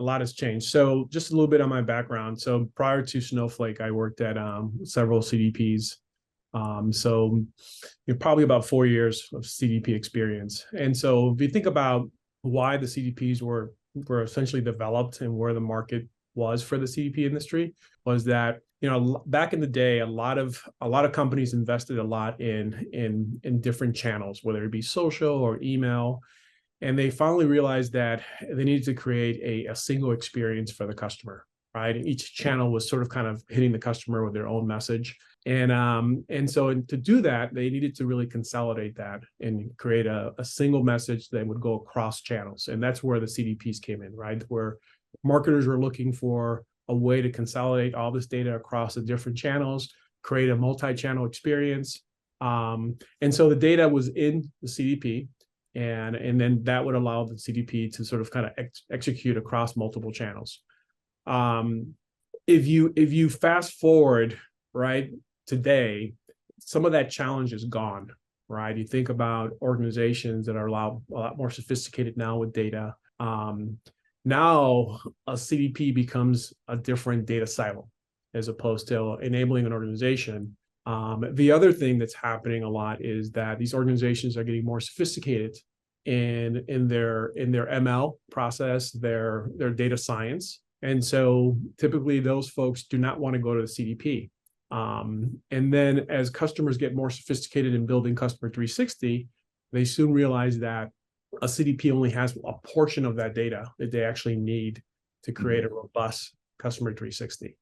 lot has changed. So just a little bit on my background. So prior to Snowflake, I worked at several CDPs. So probably about 4 years of CDP experience. And so if you think about why the CDPs were essentially developed and where the market was for the CDP industry, was that back in the day, a lot of companies invested a lot in different channels, whether it be social or email. And they finally realized that they needed to create a single experience for the customer, right? And each channel was sort of kind of hitting the customer with their own message. And so to do that, they needed to really consolidate that and create a single message that would go across channels. And that's where the CDPs came in, right? Where marketers were looking for a way to consolidate all this data across the different channels, create a multi-channel experience. And so the data was in the CDP. And then that would allow the CDP to sort of kind of execute across multiple channels. If you fast forward, right, today, some of that challenge is gone, right? You think about organizations that are a lot more sophisticated now with data. Now a CDP becomes a different data silo as opposed to enabling an organization. The other thing that's happening a lot is that these organizations are getting more sophisticated in their ML process, their data science. And so typically those folks do not want to go to the CDP. And then as customers get more sophisticated in building Customer 360, they soon realize that a CDP only has a portion of that data that they actually need to create a robust Customer 360.